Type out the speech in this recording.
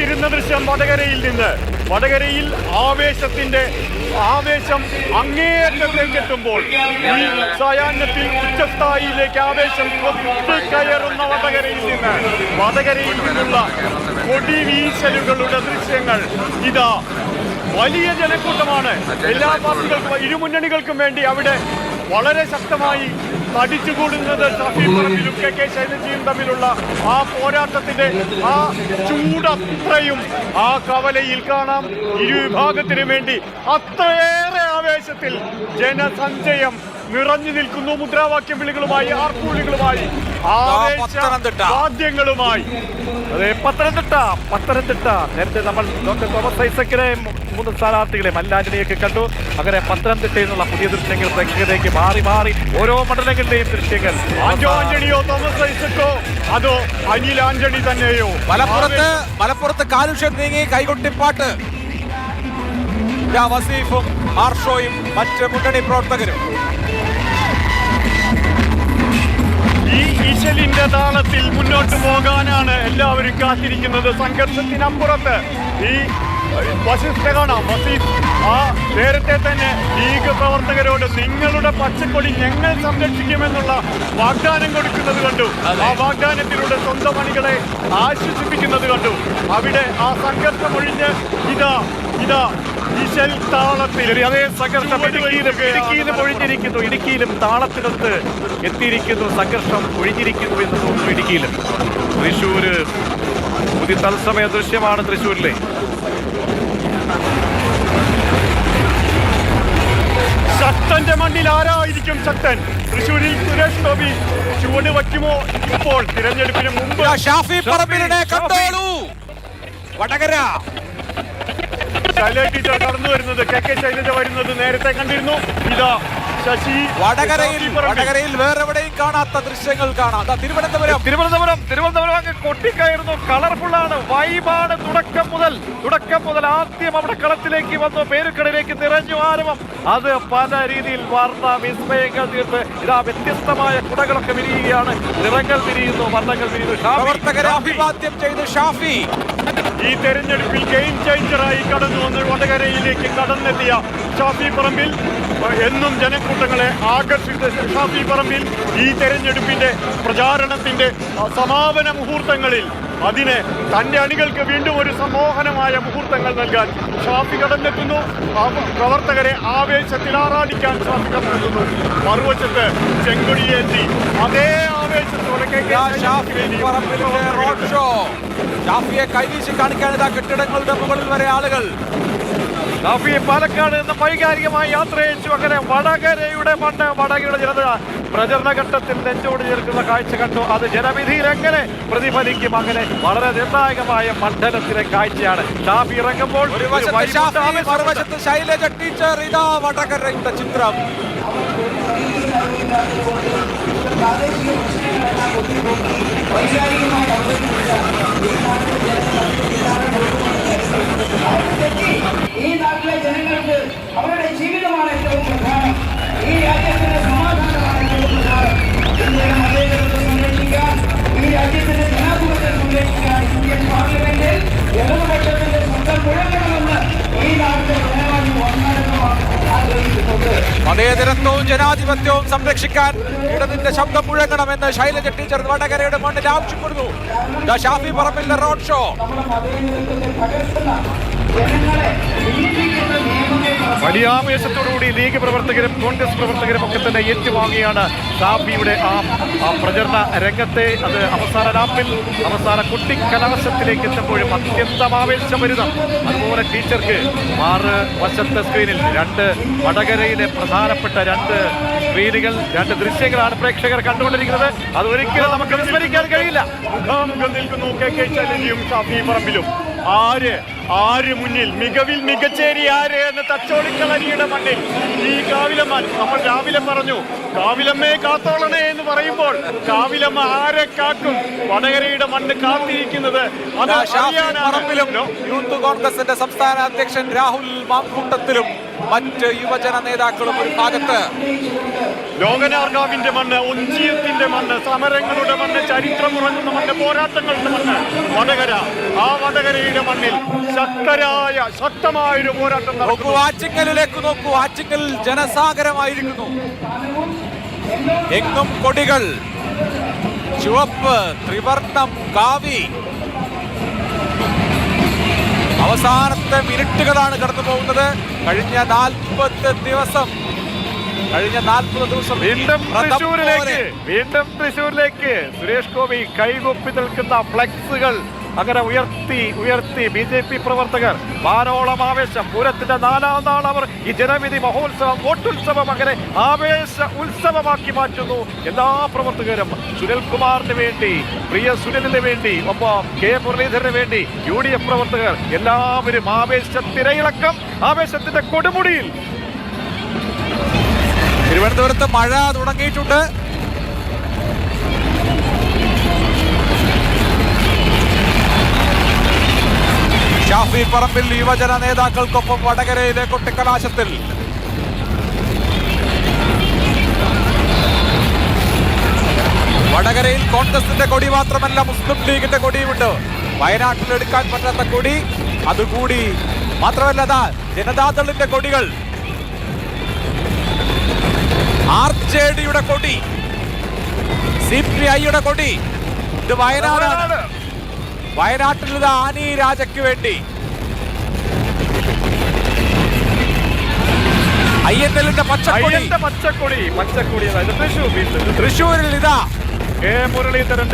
കാത്തിരുന്ന ദൃശ്യം വടകരയിൽ ആവേശം അങ്ങേയറ്റത്തേക്ക് എത്തുമ്പോൾ ഈ സായാഹ്നത്തിൽ ഉച്ചസ്ഥായിയിലേക്ക് ആവേശം കയറുന്ന വടകരയിൽ നിന്നുള്ള കൊടിവീശലുകളുടെ ദൃശ്യങ്ങൾ ഇതാ. വലിയ ജനക്കൂട്ടമാണ്. എല്ലാ പാർട്ടികൾക്കും ഇരുമുന്നണികൾക്കും വേണ്ടി അവിടെ വളരെ ശക്തമായി തടിച്ചുകൂടുന്നത് ഷാഫി പറമ്പിലും കെ ശൈലജയും തമ്മിലുള്ള ആ പോരാട്ടത്തിന്റെ ആ ചൂടത്രയും ആ കവലയിൽ കാണാം. ഇരുവിഭാഗത്തിനു വേണ്ടി അത്രയേറെ ആവേശത്തിൽ ജനസഞ്ചയം നിറഞ്ഞു നിൽക്കുന്നു. മുദ്രാവാക്യം വിളികളുമായി, ആർപ്പുവിളികളുമായി, വാദ്യങ്ങളുമായി. അതെ, പത്തനംതിട്ട നേരത്തെ നമ്മൾ ഡോക്ടർ തോമസ് ഐസക്കിനെ 3 സ്ഥാനാർത്ഥികളെ മല്ലാന്റണിയൊക്കെ കണ്ടു. അങ്ങനെ പത്തനംതിട്ടയിൽ നിന്നുള്ള പുതിയ ദൃശ്യങ്ങൾ പ്രേക്ഷകരിലേക്ക് മാറി ഓരോ മണ്ഡലങ്ങളിലെയും ദൃശ്യങ്ങൾ. ആന്റണിയോ തോമസ് ഐസക്കോ അതോ അനിൽ ആന്റണി തന്നെയോ? മലപ്പുറത്ത് കാലുഷ്യം നീങ്ങി കൈകൊട്ടിപ്പാട്ട്. വസീഫും ആർഷോയും മറ്റ് മുന്നണി പ്രവർത്തകരും ഈ ഇശലിന്റെ താളത്തിൽ മുന്നോട്ട് പോകാനാണ് എല്ലാവരും കാത്തിരിക്കുന്നത്. സംഘർഷത്തിനപ്പുറത്ത് ഈ വസീഫിനെ കാണാം. വസീഫ് ആ നേരത്തെ തന്നെ ലീഗ് പ്രവർത്തകരോട് നിങ്ങളുടെ പച്ചക്കൊടി ഞങ്ങൾ സംരക്ഷിക്കുമെന്നുള്ള വാഗ്ദാനം കൊടുക്കുന്നത് കണ്ടു. ആ വാഗ്ദാനത്തിലൂടെ സ്വന്തം അണികളെ ആശ്വസിപ്പിക്കുന്നത് കണ്ടു. അവിടെ ആ സംഘർഷം ഒഴിഞ്ഞ് ഇതാ ഇശൽ താളത്തിൽ അതേ സംഘർഷം ഇടുക്കിയിലും താളത്തിനൊത്ത് എത്തിയിരിക്കുന്നു. സംഘർഷം ഒഴിഞ്ഞിരിക്കുന്നു എന്ന് തോന്നുന്നു ഇടുക്കിയിലും. തൃശ്ശൂര് പുതിയ തത്സമയ ദൃശ്യമാണ് തൃശ്ശൂരിലെ. ശക്തന്റെ മണ്ണിൽ ആരായിരിക്കും ശക്തൻ? തൃശ്ശൂരിൽ സുരേഷ് ഗോപി ചുവട് വയ്ക്കുമോ? ഇപ്പോൾ തിരഞ്ഞെടുപ്പിന് മുമ്പ് ഷാഫി പറമ്പിലിനെ കണ്ടോളൂ. വടകര ശൈലജ ടീച്ചർ കടന്നു വരുന്നത്, കെ ശൈലജ വരുന്നത് നേരത്തെ കണ്ടിരുന്നു. ഇതാ ശശി. വടകരയിൽ വേറെ എവിടെയും കാണാത്ത ദൃശ്യങ്ങൾ കാണാം. തിരുവനന്തപുരം അങ്ങ് കൊട്ടിക്കയറുന്നു. കളർഫുള്ളാണ്, വൈബാണ്. തുടക്കം മുതൽ ആദ്യം അവിടെ കളത്തിലേക്ക് വന്നു, പേരുക്കടയിലേക്ക് നിറഞ്ഞു ആരവം. അത് പല രീതിയിൽ വർണ്ണ വിസ്മയങ്ങൾ തീർത്ത് ഇതാ വ്യത്യസ്തമായ കുടകളൊക്കെ വിരിയുകയാണ്. നിറങ്ങൾ വിരിയുന്നു, വർണ്ണങ്ങൾ വിരിയുന്നു. പ്രവർത്തകരെ അഭിവാദ്യം ചെയ്ത് ഷാഫി ഈ തെരഞ്ഞെടുപ്പിൽ ഗെയിം ചേഞ്ചറായി കടന്നു വന്ന് വടകരയിലേക്ക് കടന്നെത്തിയ ഷാഫി പറമ്പിൽ എന്നും ജനക്കൂട്ടങ്ങളെ ആകർഷിച്ച ഷാഫി പറമ്പിൽ ഈ തെരഞ്ഞെടുപ്പിന്റെ പ്രചാരണത്തിന്റെ സമാപന മുഹൂർത്തങ്ങളിൽ അതിന് തന്റെ അണികൾക്ക് വീണ്ടും ഒരു സമ്മോഹനമായ മുഹൂർത്തങ്ങൾ നൽകാൻ ഷാഫി കടന്നെത്തുന്നു. പ്രവർത്തകരെ ആവേശത്തിൽ ആറാടിക്കാൻ ഷാഫി കടന്നെത്തുന്നു. മറുവശത്ത് ചെങ്കൊടിയേറ്റി അതേ ആവേശത്തോടെ ഷാഫിയെ കൈവീശി കാണിക്കാൻ ഇതാ കെട്ടിടങ്ങളുടെ മുകളിൽ വരെ ആളുകൾ. ഷാഫിയെ പാലക്കാട് നിന്ന് വൈകാരികമായി യാത്രയച്ചു. അങ്ങനെ വടകരയുടെ ജനത പ്രചരണ ഘട്ടത്തിൽ നെഞ്ചോട് ചേർക്കുന്ന കാഴ്ച കണ്ടു. അത് ജനവിധിയിൽ എങ്ങനെ പ്രതിഫലിക്കും? അങ്ങനെ വളരെ നിർണായകമായ മണ്ഡലത്തിലെ കാഴ്ചയാണ്. ഷാഫി ഇറങ്ങുമ്പോൾ മറുവശത്ത് ശൈലജ ടീച്ചർ. ഇതാ വടകരയുടെ ചിത്രം. ഈ നാട്ടിലെ ജനങ്ങൾക്ക് അവരുടെ ജീവിതമാണ് ഏറ്റവും പ്രധാനം. ഈ രാജ്യത്തിന്റെ സമാധാനമാണ് ഏറ്റവും പ്രധാനം. ഇന്ത്യയുടെ മതേതരത്വം സംരക്ഷിക്കാൻ, ഈ രാജ്യത്തിന്റെ ജനാധിപത്യം സംരക്ഷിക്കാൻ ഇന്ത്യൻ പാർലമെന്റിൽ ഇടതുപക്ഷത്തിന്റെ ശബ്ദം മുഴങ്ങണമെന്ന് ഈ നാട്ടിലെ ജനവാദി ഒന്നടങ്കമാണ് ആഗ്രഹിക്കുന്നത്. മതേതരത്വവും ജനാധിപത്യവും സംരക്ഷിക്കാൻ ഇടതിന്റെ ശബ്ദം മുഴങ്ങണമെന്ന് ശൈലജ ടീച്ചർ വടകരയുടെ മണ്ണിൽ ആവശ്യപ്പെടുന്നു. ഷാഫി പറമ്പിലിന്റെ റോഡ് ഷോ. വലിയ ആവേശത്തോടുകൂടി ലീഗ് പ്രവർത്തകരും കോൺഗ്രസ് പ്രവർത്തകരും ഒക്കെ തന്നെ ഏറ്റുവാങ്ങിയാണ് ഷാഫിയുടെ ആ പ്രചരണ രംഗത്തെ. അത് അവസാന ലാപ്പിൽ അവസാന കുട്ടിക്കലാശത്തിലേക്ക് എത്തുമ്പോഴും അത്യന്തം ആവേശം വരുന്നു. അതുപോലെ ടീച്ചർക്ക് വശത്തെ സ്ക്രീനിൽ വടകരയിലെ പ്രധാനപ്പെട്ട 2 സ്ക്രീനുകൾ, 2 ദൃശ്യങ്ങളാണ് പ്രേക്ഷകർ കണ്ടുകൊണ്ടിരിക്കുന്നത്. അത് ഒരിക്കലും നമുക്ക് വിസ്മരിക്കാൻ കഴിയില്ല. മുഖാമുഖം നിൽക്കുന്നു കെ ശൈലജയും ഷാഫി പറമ്പിലും. ആര് മുന്നിൽ? മികവിൽ മികച്ചേരി ആര് എന്ന് തച്ചോളിക്കളരിയുടെ മണ്ണിൽ ഈ കാവിലമ്മ. നമ്മൾ രാവിലെ പറഞ്ഞു കാവിലമ്മയെ കാത്തോളണേ എന്ന് പറയുമ്പോൾ കാവിലമ്മ ആരെ കാക്കും? വടകരയുടെ മണ്ണ് കാത്തിരിക്കുന്നത് യൂത്ത് കോൺഗ്രസിന്റെ സംസ്ഥാന അധ്യക്ഷൻ രാഹുൽ മാങ്കൂട്ടത്തിലും മറ്റ് യുവജന നേതാക്കളും ഒരു ഭാഗത്ത്. ലോകനാർഗാവിന്റെ മണ്ണ്, ഒഞ്ചിയത്തിന്റെ മണ്ണ്, സമരങ്ങളുടെ മണ്ണ്, ചരിത്രമുറങ്ങുന്ന മണ്ണ്, പോരാട്ടങ്ങളുടെ മണ്ണ് വടകര. ആ വടകരയുടെ മണ്ണിൽ ശക്തമായൊരു പോരാട്ടം നോക്കൂ, ആറ്റിങ്ങലിലേക്ക് നോക്കൂ. ആറ്റിങ്ങൽ ജനസാഗരമായിരിക്കുന്നു. എങ്ങും കൊടികൾ, ചുവപ്പ്, ത്രിവർണം, കാവി. അവസാനത്തെ മിനിറ്റുകളാണ് കടന്നു പോകുന്നത്. കഴിഞ്ഞ 40 ദിവസം വീണ്ടും തൃശ്ശൂരിലേക്ക് സുരേഷ് ഗോപി കൈകൊപ്പി നിൽക്കുന്ന ഫ്ലെക്സുകൾ അങ്ങനെ ഉയർത്തി BJP പ്രവർത്തകർ വാനോളം ആവേശം. പൂരത്തിന്റെ 4ാം നാൾ അവർ ഈ ജനവിധി മഹോത്സവം, വോട്ടുത്സവം അങ്ങനെ ആവേശ ഉത്സവമാക്കി മാറ്റുന്നു. എല്ലാ പ്രവർത്തകരും സുനിൽകുമാറിന് വേണ്ടി, പ്രിയ സുനിലിന് വേണ്ടി, ഒപ്പം കെ മുരളീധരന് വേണ്ടി UDF പ്രവർത്തകർ എല്ലാവരും ആവേശത്തിരയിളക്കം, ആവേശത്തിന്റെ കൊടുമുടിയിൽ. തിരുവനന്തപുരത്ത് മഴ തുടങ്ങിയിട്ടുണ്ട്. ഷാഫി പറമ്പിൽ യുവജന നേതാക്കൾക്കൊപ്പം വടകരയിലെ കൊട്ടിക്കലാശത്തിൽ. വടകരയിൽ കോൺഗ്രസിന്റെ കൊടി മാത്രമല്ല, മുസ്ലിം ലീഗിന്റെ കൊടിയുമുണ്ട്. വയനാട്ടിൽ എടുക്കാൻ പറ്റാത്ത കൊടി അതുകൂടി മാത്രമല്ല, ജനതാദളിന്റെ കൊടികൾ, RJDയുടെ കൊടി, CPIയുടെ കൊടി. ഇത് വയനാടാണ്. വയനാട്ടിൽ ഇത് ആനി രാജയ്ക്ക് വേണ്ടി. INLന്റെ പച്ചക്കൊടി. പച്ചക്കൊടി തൃശ്ശൂരിൽ തൃശ്ശൂരിൽ ഇതാ കെ മുരളീധരൻ